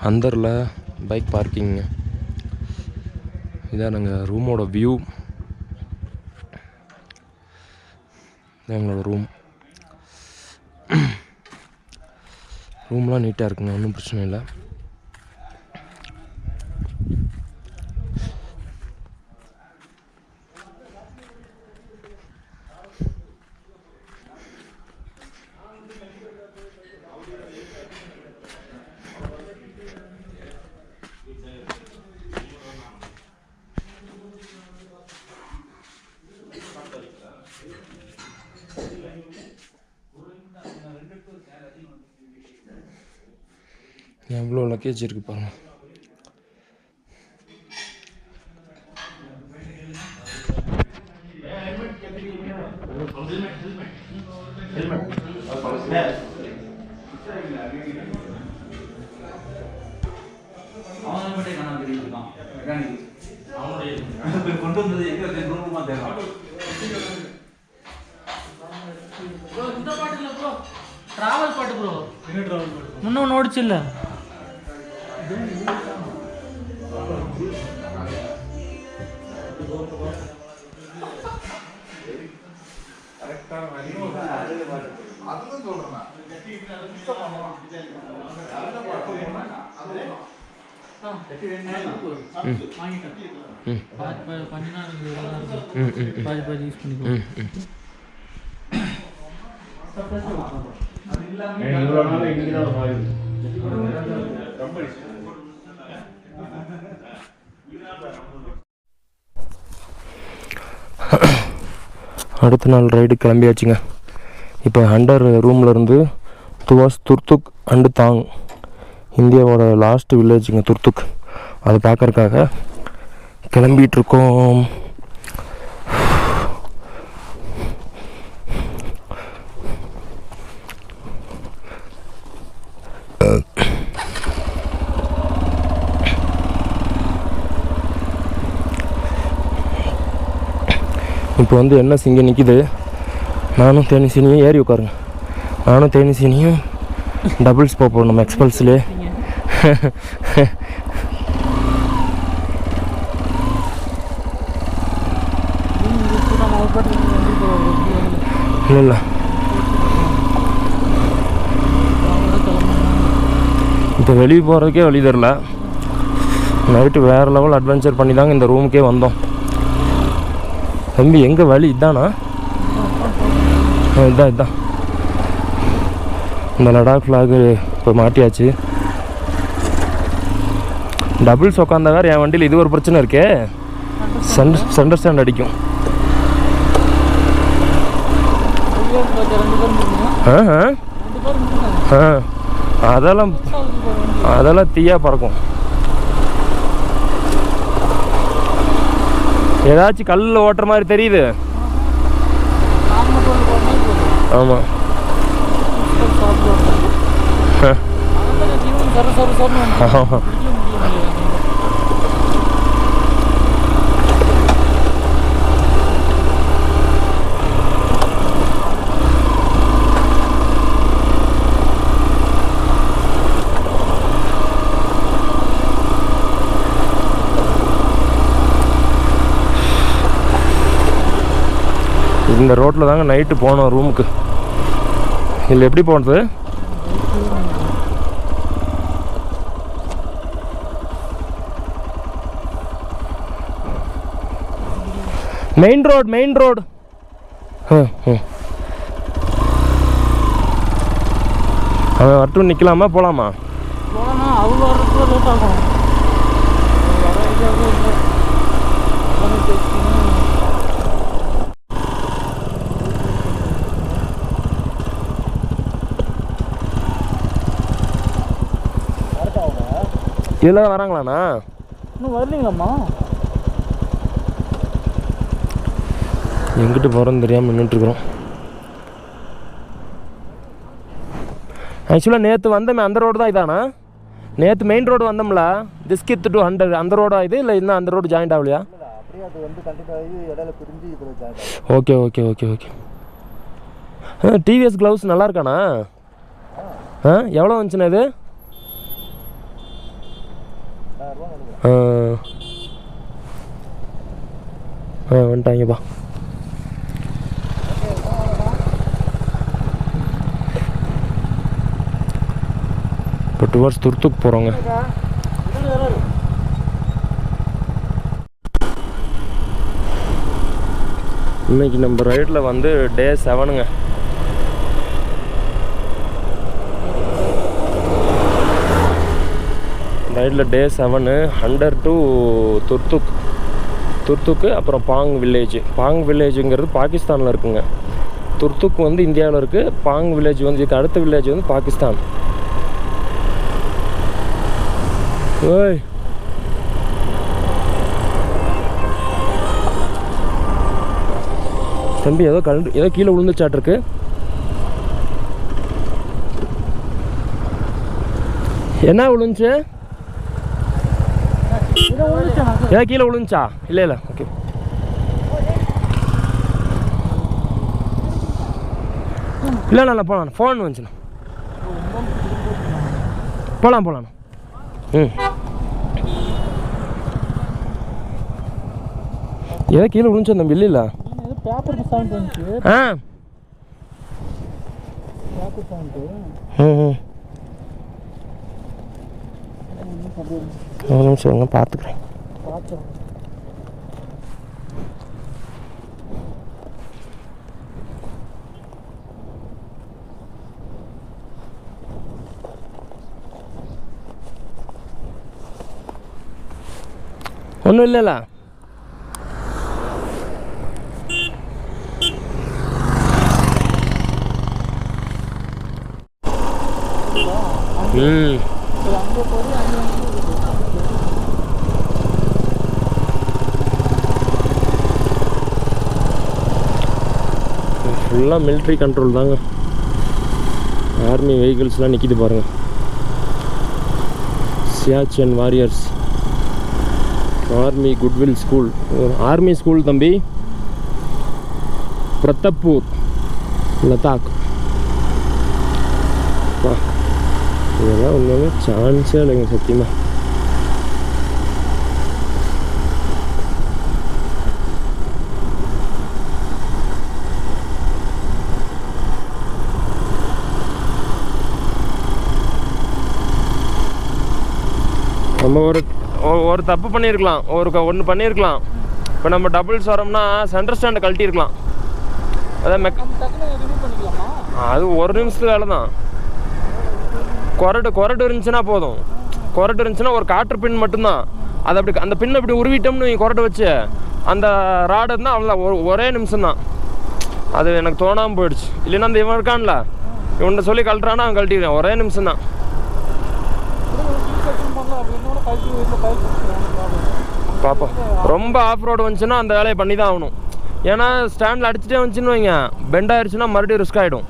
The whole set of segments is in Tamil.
அந்தரில் பைக் பார்க்கிங்க. இதான் நாங்கள் ரூமோட வியூ. எங்களோட ரூம்லாம் நீட்டாக இருக்குங்க, ஒன்றும் பிரச்சனை இல்லை. எவ்வளோ லக்கேஜ் இருக்குது பாருங்கள். கொண்டு வந்தது இந்த பாட்டு இல்லை ப்ரோ, ட்ராவல் பாட்டு ப்ரோ. என்ன ட்ராவல் பாட்டு? முன்ன ஒன்று ஓடிச்சு இல்லை? அடுத்த நாள் ரைடு கிளம்பியாச்சுங்க. இப்போ அண்டர் ரூம்லேருந்து துவாஸ் துர்துக் அண்டு தாங், இந்தியாவோட லாஸ்ட் வில்லேஜுங்க துர்துக். அதை பார்க்கறதுக்காக கிளம்பிகிட்ருக்கோம். இப்போ வந்து என்ன சிங்க நிற்கிது, நானும் தேனிசினியும் ஏறி உட்காருங்க. நானும் தேனிசினியும் டபுள்ஸ் போகிறோம் நம்ம எக்ஸ்பல்ஸ்லேயே. இல்லை இப்போ வெளியே போகிறதுக்கே வழி தரல. நைட்டு வேறு லெவல் அட்வென்ச்சர் பண்ணி தாங்க இந்த ரூமுக்கே வந்தோம். தம்பி எங்கே வழி இதானா? இதான் இந்த லடாக் ஃப்ளாகு இப்போ மாட்டியாச்சு. டபுள்ஸ் உட்காந்தா வேறு என் வண்டியில் இது ஒரு பிரச்சனை இருக்கே, சென்டர் ஸ்டாண்ட் அடிக்கும். அதெல்லாம் தீயா பறக்கும். ஏதாச்சும் கல்லில் ஓட்டுற மாதிரி தெரியுது. ஆமாம் இந்த ரோட்டில் தாங்க நைட்டு போனோம் ரூமுக்கு. இல்லை எப்படி போனது? Main road. அவன் வரட்டும், நிற்கலாமா போகலாமா? இதில் தான் வராங்களாண்ணா? இன்னும் வரலீங்களாம்மா. எங்கிட்டு போகிறோன்னு தெரியாமல் நின்றுட்டுருக்குறோம். ஆக்சுவலாக நேற்று வந்தோமே அந்த ரோடு தான் இதானா? நேற்று மெயின் ரோடு வந்தோம்ல, திஸ்கித் டு 100 அந்த ரோடா இது? இல்லை இன்னும் அந்த ரோடு ஜாயிண்ட் ஆகலையா? ஓகே. டிவிஎஸ் க்ளவுஸ் நல்லா இருக்காண்ணா? எவ்வளோ வந்துச்சுண்ணா இது? வந்துட்டாங்கப்பா. இப்போ டுவர்ட்ஸ் துர்த்துக் போகிறோங்க. இன்னைக்கு நம்ம ரைடில் வந்து டே 7ங்க. ரைடில் டே 7 ஹண்டர் டு துர்த்துக்கு அப்புறம் பாங் வில்லேஜுங்கிறது பாகிஸ்தானில் இருக்குங்க. துர்த்துக் வந்து இந்தியாவில் இருக்குது. பாங் வில்லேஜ் வந்து இதுக்கு அடுத்த வில்லேஜ் வந்து பாகிஸ்தான். ஓய் தம்பி, ஏதோ கீழே விழுந்துச்சாட்டிருக்கு. என்ன விழுந்துச்சு? ஏதோ கீழே விழுந்துச்சா? இல்லை ஓகே. இல்லை போகலாம். ஃபோன் வந்துச்சுண்ணா. போகலாம். ஏதோ கீழே விழுந்துச்சு தம்பி. இல்லை பேப்பர் சவுண்ட் வந்துச்சு. Paper sound. ஒரு நிமிஷம் பார்த்துக்கிறேன். ஒன்றும் இல்லைல்ல. ஃபுல்லாக மிலிட்ரி கண்ட்ரோல் தாங்க. ஆர்மி வெஹிக்கிள்ஸ்லாம் நிற்கிது பாருங்கள். Siachen warriors army goodwill school. Army school தம்பி. பிரதாப்பூர் லதாக். இதெல்லாம் ஒன்றுமே சான்ஸே இல்லைங்க சத்தியமாக. நம்ம ஒரு தப்பு பண்ணியிருக்கலாம். ஒன்று பண்ணியிருக்கலாம். இப்போ நம்ம டபுள்ஸ் வரோம்னா சென்டர் ஸ்டாண்டை கழட்டியிருக்கலாம். அதான் அது ஒரு நிமிஷத்துக்கு வேலை தான். கொரடு இருந்துச்சுன்னா போதும். கொரடு இருந்துச்சுன்னா ஒரு காற்று பின் மட்டும்தான். அதை அப்படி அந்த பின்னை இப்படி உருவிட்டோம்னு கொரட்டை வச்சு அந்த ராடு இருந்தால் அவ்வளோதான். ஒரே நிமிஷம் தான். அது எனக்கு தோணாமல் போயிடுச்சு. இல்லைன்னா அந்த இவன் இருக்கான்ல, இவன்கிட்ட சொல்லி கழட்டுறான்னா அவன் கழட்டிடுறேன். ஒரே நிமிஷம் தான். பார்ப்போம். ரொம்ப ஆஃப் ரோடு வந்துச்சுன்னா அந்த வேலையை பண்ணி தான் ஆகணும். ஏன்னா ஸ்டாண்டில் அடிச்சுட்டே வந்துச்சுன்னு வைங்க, பெண்ட் ஆயிடுச்சுன்னா மறுபடியும் ரிஸ்க் ஆகிடும்.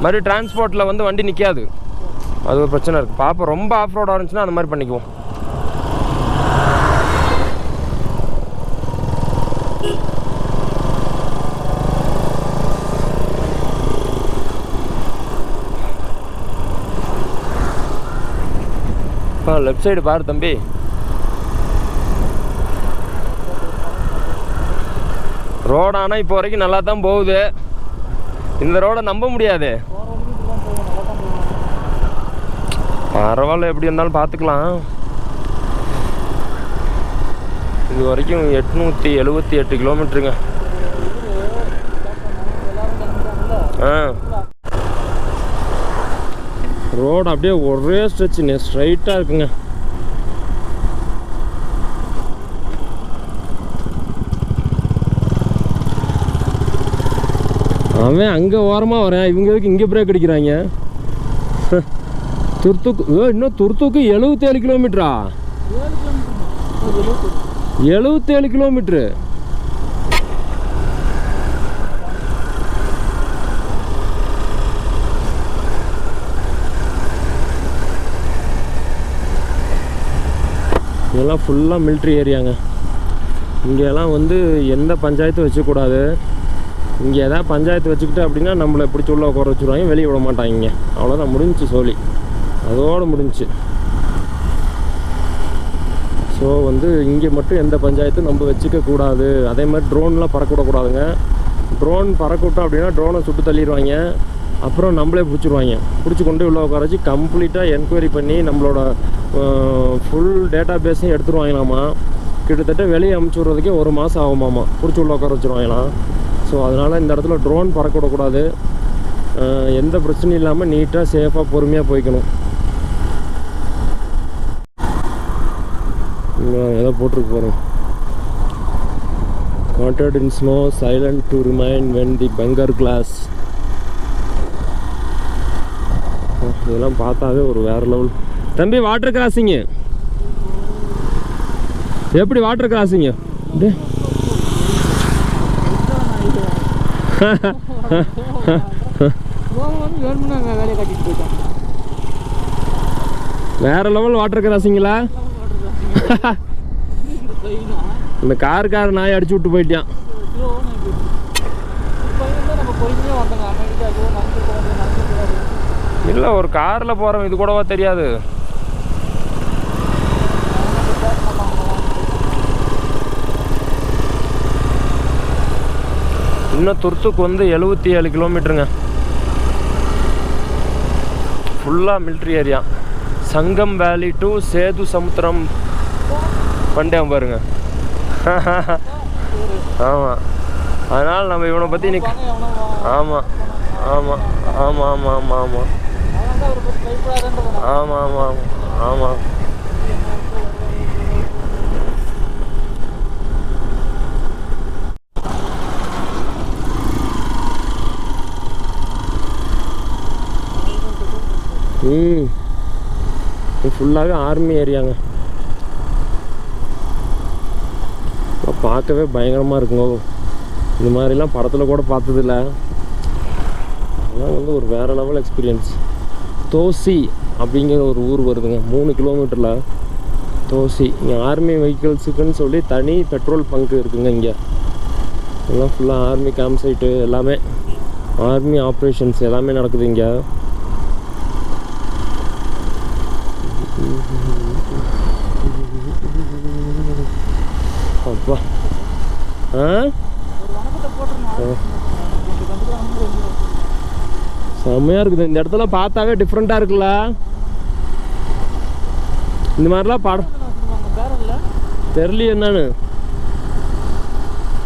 மறுபடியும் டிரான்ஸ்போர்ட்டில் வந்து வண்டி நிற்காது. அது ஒரு பிரச்சனை இருக்குது. பார்ப்போம். ரொம்ப ஆஃப் ரோடாக இருந்துச்சுன்னா அந்த மாதிரி பண்ணிக்குவோம். லெஃப்ட் சைடு பாரு தம்பி. ரோடானா இப்போ வரைக்கும் நல்லா தான் போகுது. இந்த ரோடை நம்ப முடியாது. பரவாயில்ல, எப்படி இருந்தாலும் பார்த்துக்கலாம். இது வரைக்கும் 878 கிலோமீட்டருங்க. ரோடு அப்படியே ஒரே ஸ்ட்ரெச்சு ஸ்ட்ரைட்டாக இருக்குங்க. அவன் அங்கே ஓரமாக வரேன், இவங்களுக்கு இங்கே பிரேக் அடிக்கிறாங்க. துர்த்துக்கு இன்னும் துர்த்துக்கு 77 கிலோமீட்டரா? 77 கிலோமீட்ரு. இதெல்லாம் ஃபுல்லாக மிலிட்ரி ஏரியாங்க. இங்கெல்லாம் வந்து எந்த பஞ்சாயத்தும் வச்சுக்கூடாது. இங்கே எதாவது பஞ்சாயத்து வச்சுக்கிட்டு அப்படின்னா நம்மளை பிடிச்சி உள்ள உட்கார வச்சுருவாங்க, வெளியே விட மாட்டாங்க. அவ்வளோதான், முடிஞ்சிச்சு சோலி. அதோடு முடிஞ்சிச்சு. ஸோ வந்து இங்கே மட்டும் எந்த பஞ்சாயத்தும் நம்ம வச்சுக்க கூடாது. அதே மாதிரி ட்ரோன்லாம் பறக்கக்கூடாதுங்க. ட்ரோன் பறக்கவிட்டோம் அப்படின்னா ட்ரோனை சுட்டு தள்ளிடுவாங்க. அப்புறம் நம்மளே பிடிச்சிருவாங்க. பிடிச்சி கொண்டு உள்ள உட்கார வச்சு கம்ப்ளீட்டாக என்கொயரி பண்ணி நம்மளோட ஃபுல் டேட்டா பேஸையும் எடுத்துருவாங்களாமா. கிட்டத்தட்ட வெளியே அமுச்சு விட்றதுக்கே 1 மாதம் ஆகுமாமா. பிடிச்சி உள்ள உட்கார வச்சுருவாங்களாம். ஸோ அதனால் இந்த இடத்துல ட்ரோன் பறக்கவிடக்கூடாது. எந்த பிரச்சனையும் இல்லாமல் நீட்டாக சேஃபாக பொறுமையாக போய்க்கணும். ஏதோ போட்டிருக்கு பாருங்க. Coated in snow, silent to remain when the Bengal glass. இதெல்லாம் பார்த்தாவே ஒரு வேற லெவல். தம்பி வாட்டர் கிராசிங்கு எப்படி? வாட்டர் கிராசிங்கு வேற லெவல் வாட்டர் கிராசிங்களா? இந்த கார் நாய் அடிச்சு விட்டு போயிட்டான். இல்லை ஒரு காரில் போகிறோம், இது கூடவா தெரியாது? இன்னும் துர்த்துக்கு வந்து 77 கிலோமீட்டருங்க. ஃபுல்லாக மிலிட்ரி ஏரியா. சங்கம் வேலி டு சேது சமுத்திரம் பண்டம் பாருங்க. ஆமாம், அதனால் நம்ம இவனை பற்றி இன்னைக்கு ஆமாம் ஆமாம் ஆமாம் ஆமாம் ஆமாம் ஆமாம் ஆமாம் ஆமாம் ஆமாம். ஃபுல்லாகவே ஆர்மி ஏரியாங்க. பார்க்கவே பயங்கரமாக இருக்குங்க. இந்த மாதிரிலாம் படத்தில் கூட பார்த்ததில்ல. அதெல்லாம் வந்து ஒரு வேறு லெவல் எக்ஸ்பீரியன்ஸ். தோசி அப்படிங்கிற ஒரு ஊர் வருதுங்க, 3 கிலோமீட்டரில். தோசி இங்கே ஆர்மி வெஹிக்கிள்ஸுக்குன்னு சொல்லி தனி பெட்ரோல் பங்கு இருக்குங்க. இங்கே எல்லாம் ஃபுல்லாக ஆர்மி கேம்ப் சைட்டு, எல்லாமே ஆர்மி ஆப்ரேஷன்ஸ் எல்லாமே நடக்குது இங்கே. அப்பா செம்மையாக இருக்குது. இந்த இடத்துல பார்த்தாவே டிஃப்ரெண்ட்டாக இருக்குல்ல. இந்த மாதிரிலாம் படம் தெரியல என்னன்னு.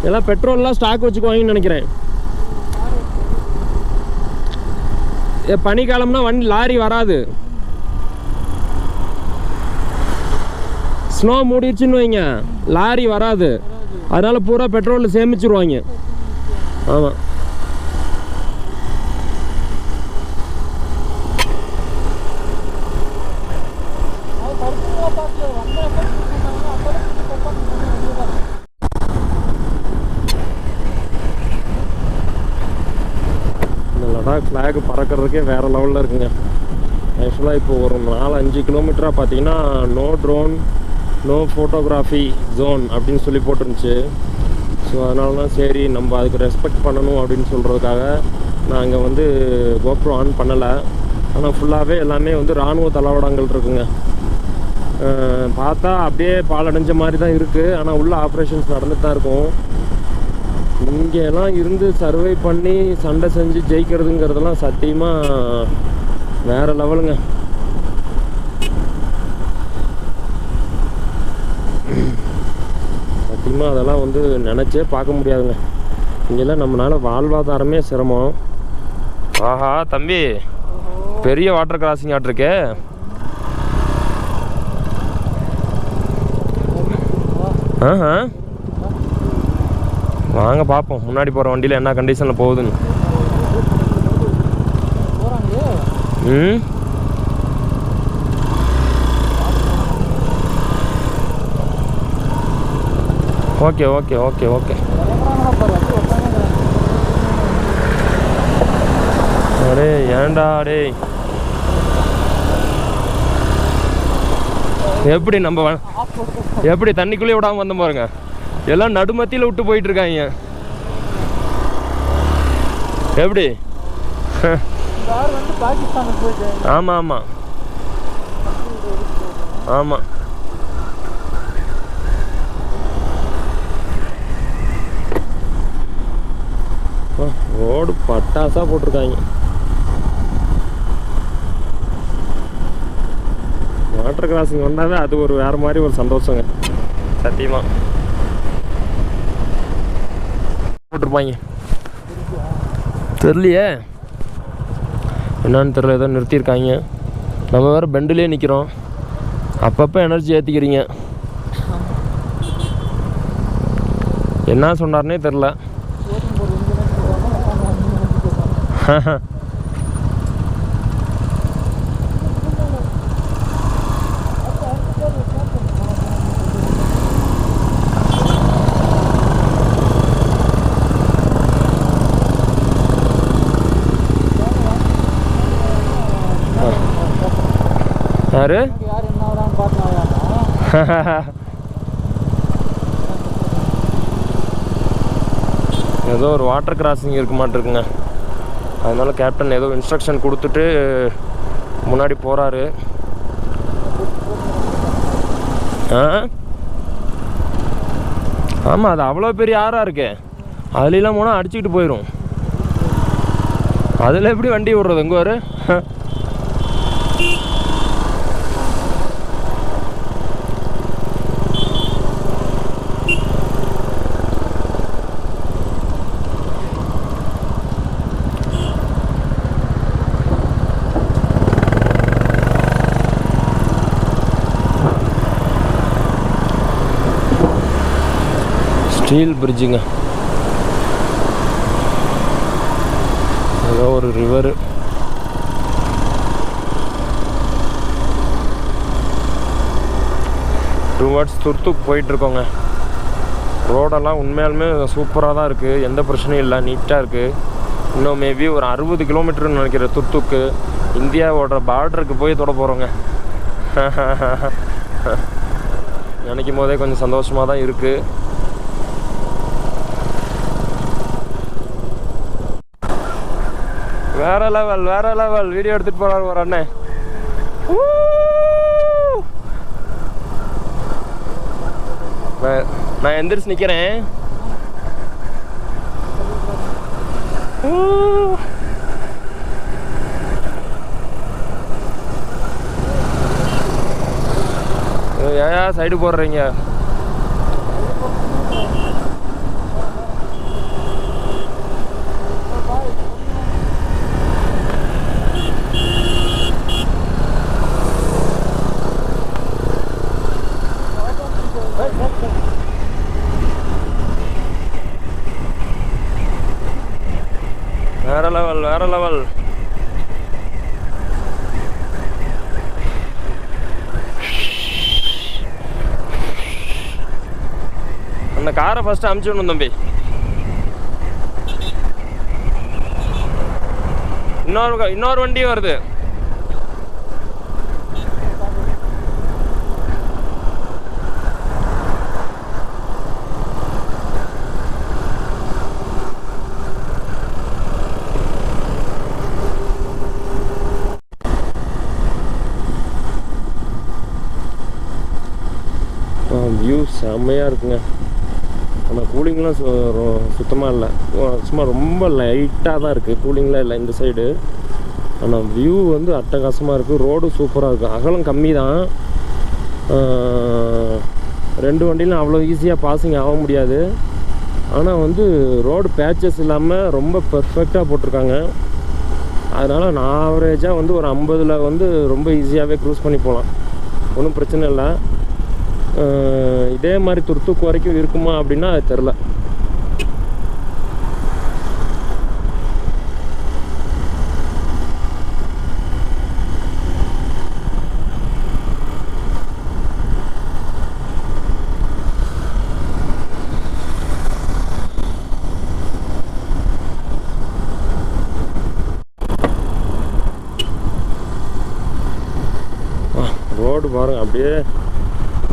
எல்லாம் பெட்ரோல்லாம் ஸ்டாக் வச்சுக்குவாங்கன்னு நினைக்கிறேன். பனிக்காலம்னா வண்டி லாரி வராது. ஸ்னோ மூடிடுச்சுன்னு வைங்க, லாரி வராது. அதனால பூரா பெட்ரோலில் சேமிச்சிருவாங்க. ஆமாம், இந்த லடாக் ஃப்ளாக் பறக்கிறதுக்கே வேறு லெவலில் இருக்குங்க. ஆக்சுவலாக இப்போ ஒரு 4-5 கிலோமீட்டராக பார்த்தீங்கன்னா no drone no photography zone அப்படின்னு சொல்லி போட்டுருந்துச்சு. ஸோ அதனால தான் சரி நம்ம அதுக்கு ரெஸ்பெக்ட் பண்ணணும் அப்படின்னு சொல்கிறதுக்காக நான் அங்கே வந்து கோப்ரோ ஆன் பண்ணலை. ஆனால் ஃபுல்லாகவே எல்லாமே வந்து இராணுவ தளவாடங்கள் இருக்குங்க. பார்த்தா அப்படியே பாலடைஞ்ச மாதிரி தான் இருக்குது. ஆனால் உள்ள ஆப்ரேஷன்ஸ் நடந்துட்டு தான் இருக்கும். இங்கெல்லாம் இருந்து சர்வை பண்ணி சண்டை செஞ்சு ஜெயிக்கிறதுங்கிறதெல்லாம் சத்தியமாக வேறு லெவலுங்க. சத்தியமாக அதெல்லாம் வந்து நினச்சே பார்க்க முடியாதுங்க. இங்கெல்லாம் நம்மளால் வாழ்வாதாரமே சிரமம். ஆஹா தம்பி, பெரிய வாட்டர் கிராசிங் ஆட்டிருக்கே. ஆஹா, வாங்க பார்ப்போம் முன்னாடி போகிற வண்டியில் என்ன கண்டிஷனில் போகுதுன்னு. Okay okay okay okay. அடே ஏண்டா டே, எப்படி நம்ம எப்படி தண்ணிக்குள்ளே விடாமல் வந்த பாருங்க. எல்லாம் நடுமத்தியில் விட்டு போயிட்டு இருக்காங்க. எப்படி? ஆமாம் ஆமாம் ஆமாம். ரோடு பட்டாசாக போட்டிருக்காங்க. வாட்டர் கிராசிங் வந்தாவே அது ஒரு வேறு மாதிரி ஒரு சந்தோஷங்க. சத்தியமாக போட்டிருப்பாங்க. தெரியலையே என்னன்னு தெரியல, ஏதோ நிறுத்தியிருக்காங்க. நம்ம வேறு பெண்டுலேயே நிற்கிறோம். அப்பப்போ எனர்ஜி ஏற்றிக்கிறீங்க. என்ன சொன்னார்னே தெரில. யாரு ஏதோ ஒரு வாட்டர் கிராசிங் இருக்க மாட்டிருக்குங்க. அதனால கேப்டன் ஏதோ இன்ஸ்ட்ரக்ஷன் கொடுத்துட்டு முன்னாடி போகிறாரு. ஆமாம், அது அவ்வளோ பெரிய ஆறாக இருக்கே. அதுலாம் போனால் அடிச்சுக்கிட்டு போயிடும். அதில் எப்படி வண்டி விடுறது? எங்கே வரு ஸ்டீல் பிரிட்ஜுங்க. ஏதோ ஒரு ரிவரு. டுவர்ட்ஸ் துர்த்துக்கு போயிட்டுருக்கோங்க. ரோடெல்லாம் உண்மையாலுமே சூப்பராக தான் இருக்குது. எந்த பிரச்சனையும் இல்லை, நீட்டாக இருக்குது. இன்னும் மேபி ஒரு 60 கிலோமீட்டர்னு நினைக்கிறேன் துர்த்துக்கு. இந்தியாவோட பார்டருக்கு போய் தொட போகிறோங்க. நினைக்கும் போதே கொஞ்சம் சந்தோஷமாக தான் இருக்குது. வேற லெவல் வீடியோ எடுத்துட்டு போறாரு ஒரு அண்ணன். நான் எந்திரிச்சு நிக்கிறேன். ஏன் சைடு போடுறீங்க? வேற லெவல். அந்த காரை ஃபர்ஸ்ட் அமுச்சிடணும் தம்பி. இன்னொரு வண்டியும் வருது. வியூ செம்மையாக இருக்குங்க. ஆனால் கூலிங்லாம் சுத்தமாக இல்லை. சும்மா ரொம்ப லைட்டாக தான் இருக்குது. கூலிங்லாம் இல்லை இந்த சைடு. ஆனால் வியூ வந்து அட்டகாசமாக இருக்குது. ரோடு சூப்பராக இருக்குது. அகலம் கம்மி தான். 2 வண்டியிலும் அவ்வளோ ஈஸியாக பாசிங் ஆக முடியாது. ஆனால் வந்து ரோடு பேச்சஸ் இல்லாமல் ரொம்ப பெர்ஃபெக்டாக போட்டிருக்காங்க. அதனால் நான் ஆவரேஜாக வந்து ஒரு 50ல் வந்து ரொம்ப ஈஸியாகவே க்ரூஸ் பண்ணி போகலாம். ஒன்றும் பிரச்சனை இல்லை. இதே மாதிரி துர்த்துக்கு வரைக்கும் இருக்குமா அப்படின்னா அது தெரில. ரோடு பாருங்க, அப்படியே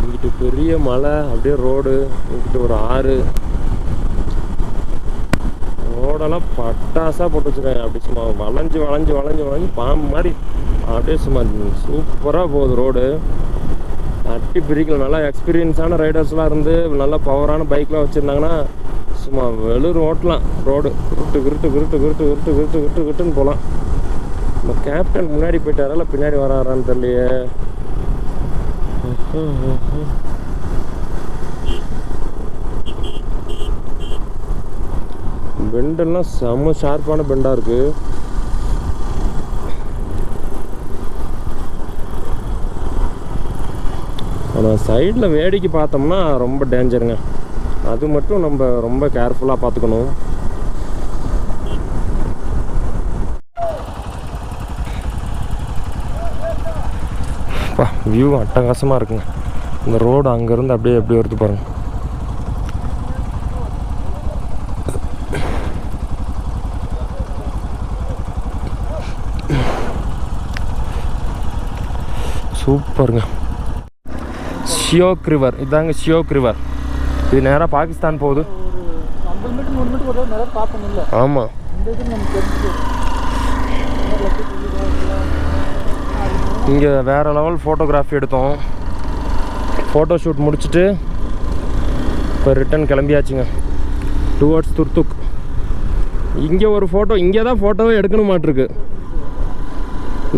இங்கிட்டு பெரிய மலை, அப்படியே ரோடு, இங்கிட்டு ஒரு ஆறு. ரோடெல்லாம் பட்டாசாக போட்டு வச்சுருக்காங்க. அப்படி சும்மா வளைஞ்சு பாம்பு மாதிரி அப்படியே சும்மா சூப்பராக போகுது ரோடு. தட்டி பிரிக்கல. நல்லா எக்ஸ்பீரியன்ஸான ரைடர்ஸ்லாம் இருந்து நல்லா பவரான பைக்லாம் வச்சுருந்தாங்கன்னா சும்மா வெளிர் ஓட்டலாம் ரோடு கிருட்டுன்னு போகலாம். நம்ம கேப்டன் முன்னாடி போயிட்டாரா இல்லை பின்னாடி வராரான்னு தெரியலையே. பெண்டெல்லாம் செம்ம ஷார்ப்பான பெண்டாக இருக்குது. ஆனால் சைடில் வேடிக்கை பார்த்தோம்னா ரொம்ப டேஞ்சருங்க. அது மட்டும் நம்ம ரொம்ப கேர்ஃபுல்லாக பார்த்துக்கணும். வியூ அட்டகாசமாக இருக்குங்க. இந்த ரோடு அங்கேருந்து அப்படியே எப்படி வருது பாருங்க. சூப்பருங்க. ஷியோக் ரிவர் இதாங்க. ஷியோக் ரிவர் இது நேராக பாகிஸ்தான் போகுது. ஆமாம். இங்கே வேறு லெவல் ஃபோட்டோகிராஃபி எடுத்தோம். ஃபோட்டோ ஷூட் முடிச்சுட்டு இப்போ ரிட்டன் கிளம்பியாச்சுங்க டுவர்ட்ஸ் துர்துக். இங்கே ஒரு ஃபோட்டோ, இங்கே தான் ஃபோட்டோவே எடுக்கணும் மாட்டிருக்கு.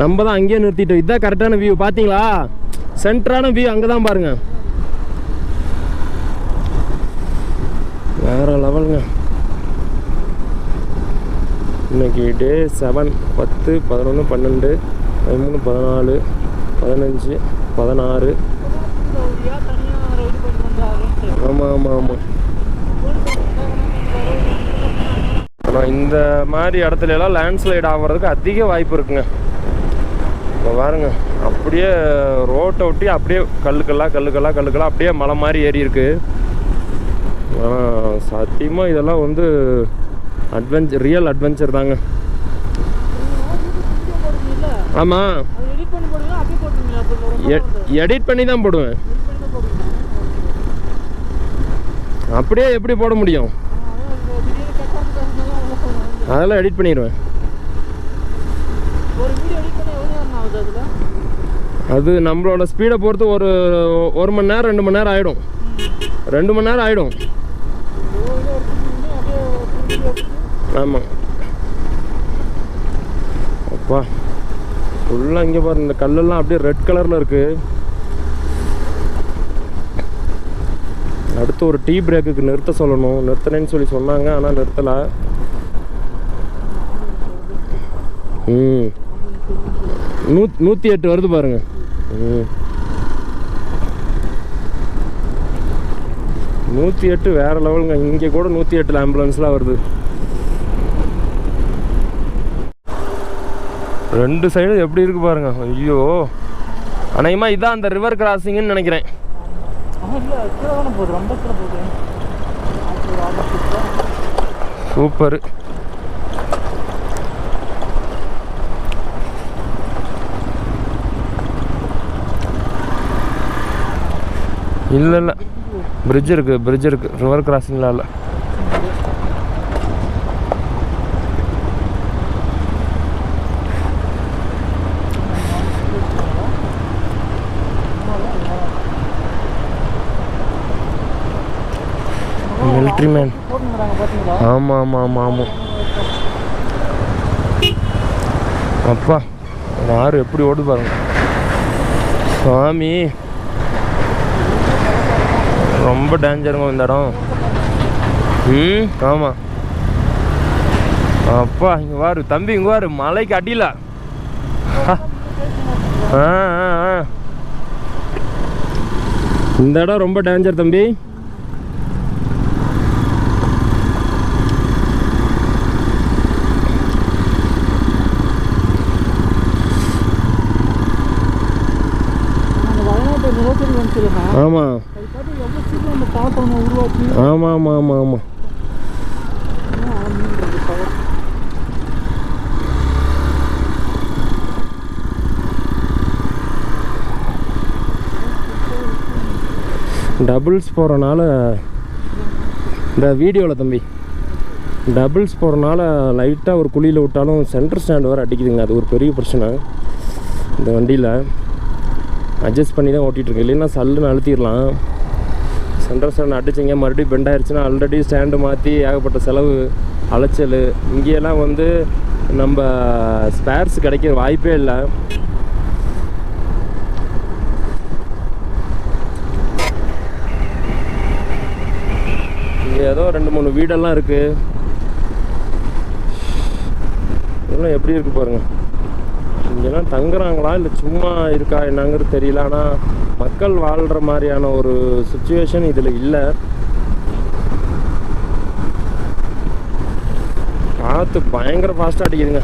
நம்ம தான் அங்கேயே நிறுத்திட்டோம். இதுதான் கரெக்டான வியூ. பார்த்தீங்களா, சென்டரான வியூ அங்கே தான் பாருங்க. வேறு லெவலுங்க. இன்னைக்கு டே 7, 10, 11, 12, 13, 14, 15, 16. ஆமாம். ஆனால் இந்த மாதிரி இடத்துல எல்லாம் லேண்ட்ஸ்லைட் ஆகிறதுக்கு அதிக வாய்ப்பு இருக்குங்க. இப்போ பாருங்க, அப்படியே ரோட்டை ஒட்டி அப்படியே கல்லுக்கெல்லாம் அப்படியே மலை மாதிரி ஏறி இருக்கு. சத்தியமாக இதெல்லாம் வந்து ரியல் அட்வென்ச்சர் தாங்க. ஆமாம், எடிட் பண்ணி தான் போடுவேன். அப்படியே எப்படி போட முடியும்? அதெல்லாம் எடிட் பண்ணிடுவேன். அது நம்மளோட ஸ்பீடை பொறுத்து ஒரு மணி நேரம் 2 மணி நேரம் ஆகிடும். 2 மணி நேரம் ஆகிடும். ஆமாம். அப்பா ஃபுல்லாக இங்கே பாருங்க, இந்த கல்லெல்லாம் அப்படியே ரெட் கலரில் இருக்குது. அடுத்து ஒரு டீ பிரேக்குக்கு நிறுத்த சொல்லணும். நிறுத்தினேன்னு சொல்லி சொன்னாங்க, ஆனால் நிறுத்தலை. 108 வருது பாருங்க. 108 வேற லெவலுங்க. இங்கே கூட 108 ஆம்புலன்ஸ்லாம் வருது. 2 சைடு எப்படி இருக்கு பாருங்க. ஐயோ, அநேகமாக இதான் அந்த ரிவர் கிராசிங்னு நினைக்கிறேன். சூப்பர். இல்லை பிரிட்ஜ் இருக்கு. ரிவர் கிராசிங்லாம் இல்லை. Military man. ஆமாம். அப்பா யார் எப்படி ஓடுது பாருங்க. சாமி, ரொம்ப டேஞ்சருங்க இந்த இடம். ஆமாம். அப்பா இங்கே வாரு தம்பி, இங்கே வாரு, மலைக்கு அடியில. இந்த இடம் ரொம்ப டேஞ்சர் தம்பி. ஆமாம். ஆமாம். டபுள்ஸ் போகிறனால இந்த வீடியோவில் தம்பி டபுள்ஸ் போகிறனால லைட்டாக ஒரு குழியில் விட்டாலும் சென்டர் ஸ்டாண்ட் வர அடிக்குதுங்க. அது ஒரு பெரிய பிரச்சனை இந்த வண்டியில். அட்ஜஸ்ட் பண்ணி தான் ஓட்டிகிட்ருக்கேன். இல்லைன்னா சல்லுன்னு அழுத்திடலாம். சென்டர் ஸ்டாண்ட் அடிச்சிங்க மறுபடியும் பெண்ட் ஆயிடுச்சுன்னா ஆல்ரெடி ஸ்டாண்டு மாற்றி ஏகப்பட்ட செலவு அலைச்சல். இங்கேயெல்லாம் வந்து நம்ம ஸ்பேர்ஸ் கிடைக்கிற வாய்ப்பே இல்லை. இங்கே ஏதோ 2-3 வீடெல்லாம் இருக்குது. இதெல்லாம் எப்படி இருக்குது பாருங்கள். இங்கெல்லாம் தங்குறாங்களா இல்லை சும்மா இருக்கா என்னங்கிறது தெரியல. ஆனால் மக்கள் வாழ்கிற மாதிரியான ஒரு சுச்சுவேஷன் இதில் இல்லை. காற்று பயங்கர ஃபாஸ்ட்டாக அடிக்குதுங்க.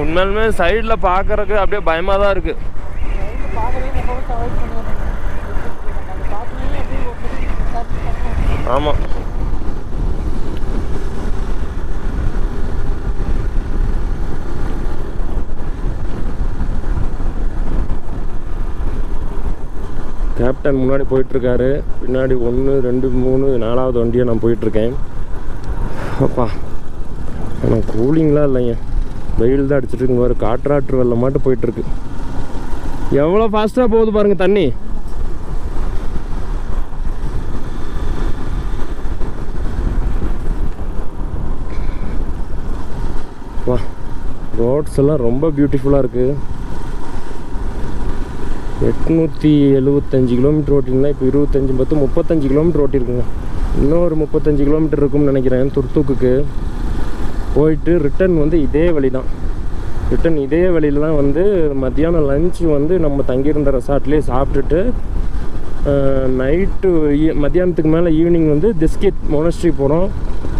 உண்மையாலுமே சைடில் பார்க்கறதுக்கு அப்படியே பயமாக தான் இருக்குது. ஆமாம், கேப்டன் முன்னாடி போயிட்டுருக்காரு. பின்னாடி 1 2 3 4வது வண்டியாக நான் போயிட்டுருக்கேன். அப்பா ஆனால் கூலிங்லாம் இல்லைங்க, வெயில் தான் அடிச்சுட்டு இருக்குங்க. வேறு காற்றாற்று வெள்ளம் மாட்டு போயிட்டுருக்கு. எவ்வளோ ஃபாஸ்ட்டாக போகுது பாருங்கள் தண்ணி. வா, ரோட்ஸ் எல்லாம் ரொம்ப பியூட்டிஃபுல்லாக இருக்குது. 875 கிலோமீட்டர் ஓட்டிங்கன்னா இப்போ 25 10 35 கிலோமீட்டர் ஓட்டியிருக்குங்க. இன்னும் ஒரு 35 கிலோமீட்டர் இருக்கும்னு நினைக்கிறேன் துர்த்தூக்குக்கு. போயிட்டு ரிட்டன் வந்து இதே வழி தான். ரிட்டன் இதே வழியில் தான் வந்து மத்தியானம் லஞ்சு வந்து நம்ம தங்கியிருந்த ரெசார்ட்லேயே சாப்பிட்டுட்டு நைட்டு மத்தியானத்துக்கு மேலே ஈவினிங் வந்து திஸ்கிட் மொனஸ்ட்ரி போகிறோம்.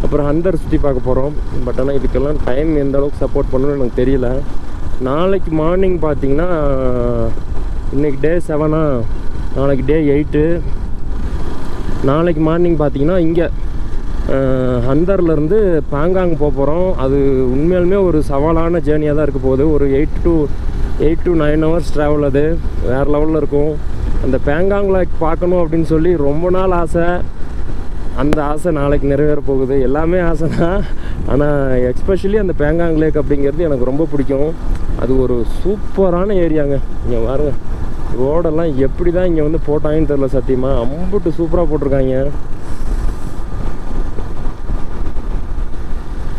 அப்புறம் ஹந்தர் சுற்றி பார்க்க போகிறோம். பட் ஆனால் இதுக்கெல்லாம் டைம் எந்த அளவுக்கு சப்போர்ட் பண்ணணும்னு எனக்கு தெரியல. நாளைக்கு மார்னிங் பார்த்திங்கன்னா இன்றைக்கி டே 7, நாளைக்கு டே 8. நாளைக்கு மார்னிங் பார்த்திங்கன்னா இங்கே ஹந்தர்லேருந்து பாங்காங் போக போகிறோம். அது உண்மையாலுமே ஒரு சவாலான ஜேர்னியாக தான் இருக்க போகுது. ஒரு 8 to 9 ஹவர்ஸ் ட்ராவல். அது வேறு லெவலில் இருக்கும். அந்த பேங்காங் லேக் பார்க்கணும் அப்படின்னு சொல்லி ரொம்ப நாள் ஆசை. அந்த ஆசை நாளைக்கு நிறைவேற போகுது. எல்லாமே ஆசை தான், ஆனால் எக்ஸ்பெஷலி அந்த பேங்காங் லேக் அப்படிங்கிறது எனக்கு ரொம்ப பிடிக்கும். அது ஒரு சூப்பரான ஏரியாங்க. இங்கே பாருங்க, ரோடெல்லாம் எப்படி தான் இங்கே வந்து போட்டாங்கன்னு தெரியல. சத்தியமாக அம்புட்டு சூப்பராக போட்டிருக்காங்க.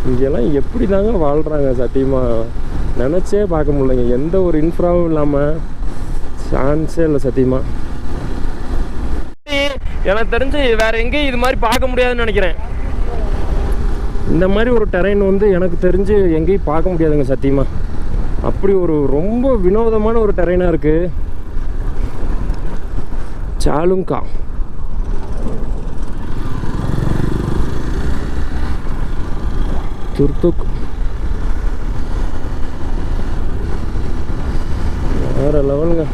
இங்கெல்லாம் எப்படி தாங்க வாழ்கிறாங்க சத்தியமாக நினச்சே பார்க்க முடியலைங்க. எந்த ஒரு இன்ஃப்ராவும் இல்லாமல் சான்ஸே இல்லை சத்தியமாக. எனக்கு தெரிஞ்சு வேறு எங்கேயும் இது மாதிரி பார்க்க முடியாதுன்னு நினைக்கிறேன். இந்த மாதிரி ஒரு டெரைன் வந்து எனக்கு தெரிஞ்சு எங்கேயும் பார்க்க முடியாதுங்க சத்தியமாக. அப்படி ஒரு ரொம்ப வினோதமான ஒரு டெரைனாக இருக்குது. சாலுங்கா துர்த்துக் வேறு லெவலுங்க.